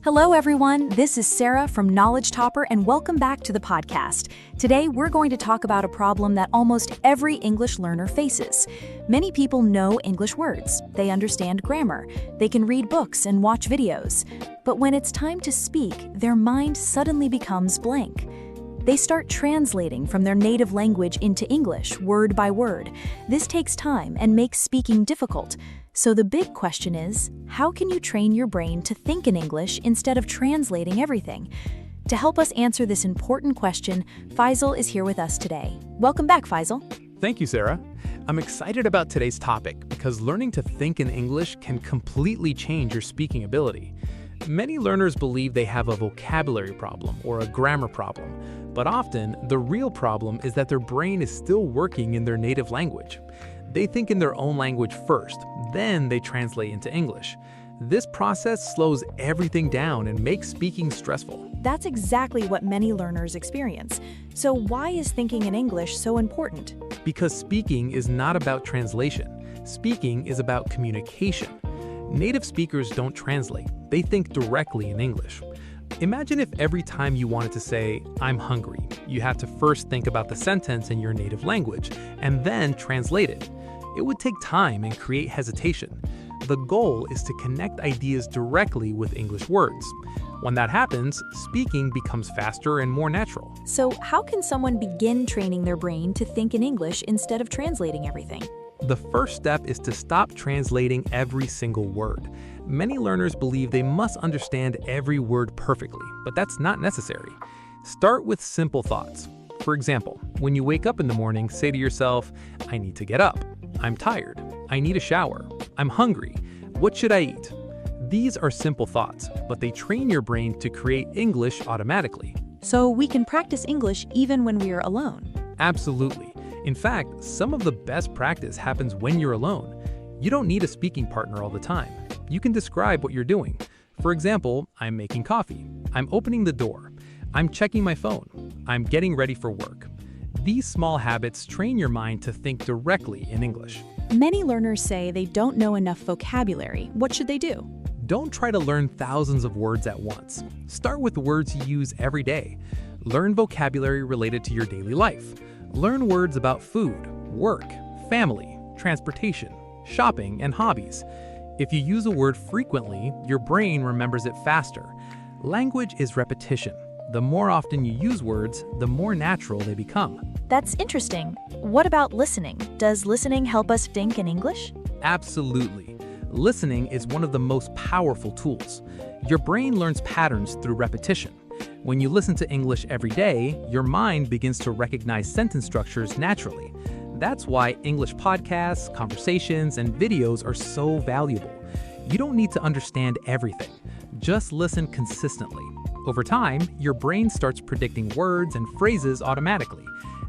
Hello, everyone. This is Sarah from Knowledge Topper, and welcome back to the podcast. Today, we're going to talk about a problem that almost every English learner faces. Many people know English words. They understand grammar. They can read books and watch videos. But when it's time to speak, their mind suddenly becomes blank. They start translating from their native language into English, word by word. This takes time and makes speaking difficult. So the big question is, how can you train your brain to think in English instead of translating everything? To help us answer this important question, Faisal is here with us today. Welcome back, Faisal. Thank you, Sarah. I'm excited about today's topic because learning to think in English can completely change your speaking ability. Many learners believe they have a vocabulary problem or a grammar problem, but often the real problem is that their brain is still working in their native language. They think in their own language first, then they translate into English. This process slows everything down and makes speaking stressful. That's exactly what many learners experience. So why is thinking in English so important? Because speaking is not about translation. Speaking is about communication. Native speakers don't translate. They think directly in English. Imagine if every time you wanted to say, "I'm hungry," you had to first think about the sentence in your native language and then translate it. It would take time and create hesitation. The goal is to connect ideas directly with English words. When that happens, speaking becomes faster and more natural. So how can someone begin training their brain to think in English instead of translating everything? The first step is to stop translating every single word. Many learners believe they must understand every word perfectly, but that's not necessary. Start with simple thoughts. For example, when you wake up in the morning, say to yourself, "I need to get up. I'm tired. I need a shower. I'm hungry. What should I eat?" These are simple thoughts, but they train your brain to create English automatically. So we can practice English even when we are alone. Absolutely. In fact, some of the best practice happens when you're alone. You don't need a speaking partner all the time. You can describe what you're doing. For example, "I'm making coffee. I'm opening the door. I'm checking my phone. I'm getting ready for work." These small habits train your mind to think directly in English. Many learners say they don't know enough vocabulary. What should they do? Don't try to learn thousands of words at once. Start with words you use every day. Learn vocabulary related to your daily life. Learn words about food, work, family, transportation, shopping, and hobbies. If you use a word frequently, your brain remembers it faster. Language is repetition. The more often you use words, the more natural they become. That's interesting. What about listening? Does listening help us think in English? Absolutely. Listening is one of the most powerful tools. Your brain learns patterns through repetition. When you listen to English every day, your mind begins to recognize sentence structures naturally. That's why English podcasts, conversations, and videos are so valuable. You don't need to understand everything. Just listen consistently. Over time, your brain starts predicting words and phrases automatically.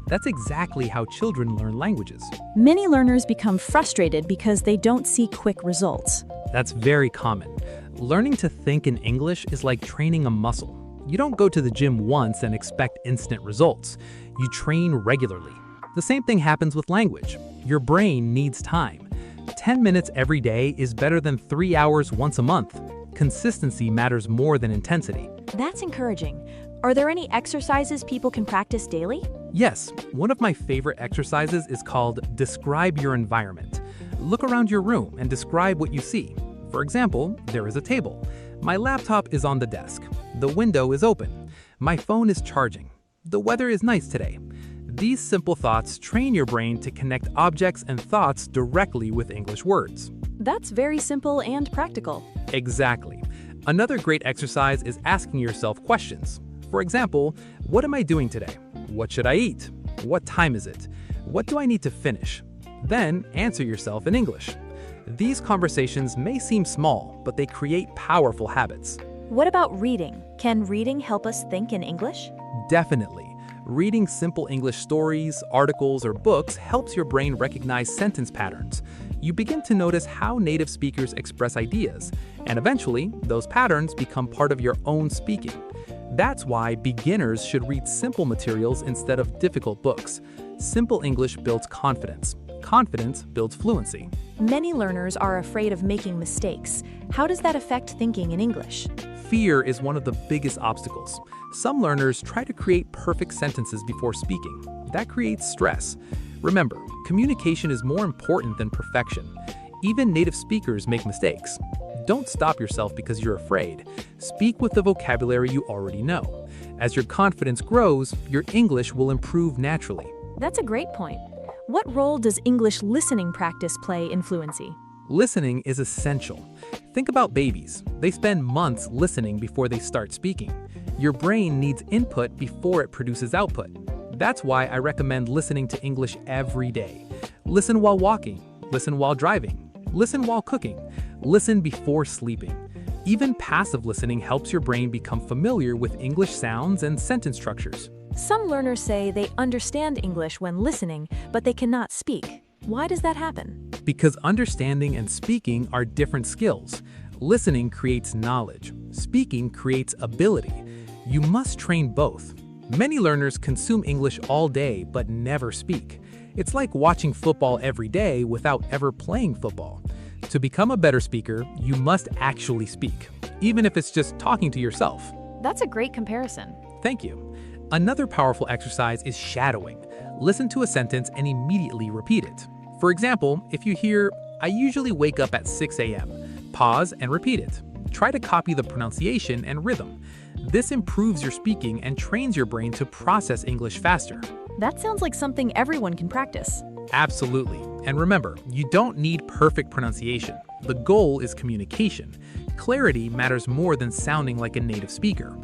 That's exactly how children learn languages. Many learners become frustrated because they don't see quick results. That's very common. Learning to think in English is like training a muscle. You don't go to the gym once and expect instant results. You train regularly. The same thing happens with language. Your brain needs time. 10 minutes every day is better than 3 hours once a month. Consistency matters more than intensity. That's encouraging. Are there any exercises people can practice daily? Yes, one of my favorite exercises is called Describe Your Environment. Look around your room and describe what you see. For example, there is a table. My laptop is on the desk. The window is open. My phone is charging. The weather is nice today. These simple thoughts train your brain to connect objects and thoughts directly with English words. That's very simple and practical. Exactly. Another great exercise is asking yourself questions. For example, what am I doing today? What should I eat? What time is it? What do I need to finish? Then answer yourself in English. These conversations may seem small, but they create powerful habits. What about reading? Can reading help us think in English? Definitely. Reading simple English stories, articles, or books helps your brain recognize sentence patterns. You begin to notice how native speakers express ideas, and eventually, those patterns become part of your own speaking. That's why beginners should read simple materials instead of difficult books. Simple English builds confidence. confidence builds fluency. Many learners are afraid of making mistakes. How does that affect thinking in English? Fear is one of the biggest obstacles. Some learners try to create perfect sentences before speaking. That creates stress. Remember, communication is more important than perfection. Even native speakers make mistakes. Don't stop yourself because you're afraid. Speak with the vocabulary you already know. As your confidence grows, your English will improve naturally. That's a great point. What role does English listening practice play in fluency? Listening is essential. Think about babies. They spend months listening before they start speaking. Your brain needs input before it produces output. That's why I recommend listening to English every day. Listen while walking, listen while driving, listen while cooking, listen before sleeping. Even passive listening helps your brain become familiar with English sounds and sentence structures. Some learners say they understand English when listening, but they cannot speak. Why does that happen? Because understanding and speaking are different skills. Listening creates knowledge. Speaking creates ability. You must train both. Many learners consume English all day but never speak. It's like watching football every day without ever playing football. To become a better speaker, you must actually speak, even if it's just talking to yourself. That's a great comparison. Thank you. Another powerful exercise is shadowing. Listen to a sentence and immediately repeat it. For example, if you hear, "I usually wake up at 6 a.m., pause and repeat it. Try to copy the pronunciation and rhythm. This improves your speaking and trains your brain to process English faster. That sounds like something everyone can practice. Absolutely. And remember, you don't need perfect pronunciation. The goal is communication. Clarity matters more than sounding like a native speaker.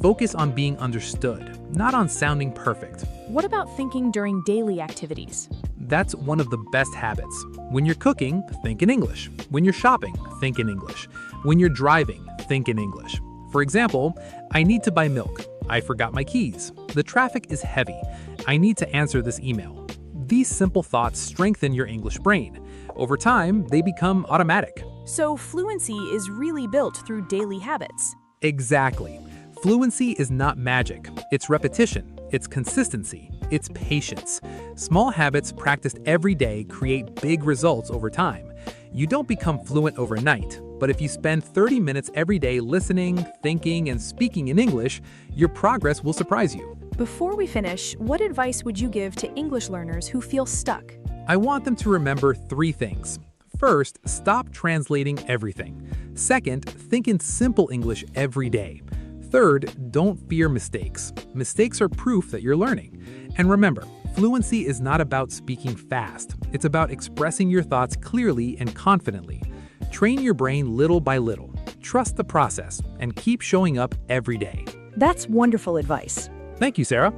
Focus on being understood, not on sounding perfect. What about thinking during daily activities? That's one of the best habits. When you're cooking, think in English. When you're shopping, think in English. When you're driving, think in English. For example, I need to buy milk. I forgot my keys. The traffic is heavy. I need to answer this email. These simple thoughts strengthen your English brain. Over time, they become automatic. So fluency is really built through daily habits. Exactly. Fluency is not magic. It's repetition. It's consistency. It's patience. Small habits practiced every day create big results over time. You don't become fluent overnight, but if you spend 30 minutes every day listening, thinking, and speaking in English, your progress will surprise you. Before we finish, what advice would you give to English learners who feel stuck? I want them to remember 3 things. First, stop translating everything. Second, think in simple English every day. Third, don't fear mistakes. Mistakes are proof that you're learning. And remember, fluency is not about speaking fast. It's about expressing your thoughts clearly and confidently. Train your brain little by little. Trust the process and keep showing up every day. That's wonderful advice. Thank you, Sarah.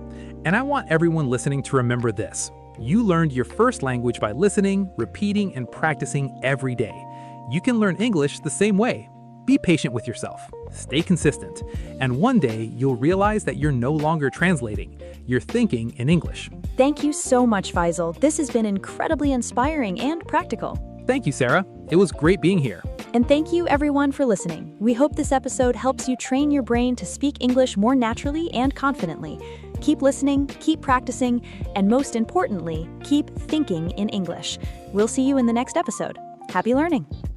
And I want everyone listening to remember this. You learned your first language by listening, repeating, and practicing every day. You can learn English the same way. Be patient with yourself. Stay consistent. And one day, you'll realize that you're no longer translating. You're thinking in English. Thank you so much, Faisal. This has been incredibly inspiring and practical. Thank you, Sarah. It was great being here. And thank you, everyone, for listening. We hope this episode helps you train your brain to speak English more naturally and confidently. Keep listening, keep practicing, and most importantly, keep thinking in English. We'll see you in the next episode. Happy learning!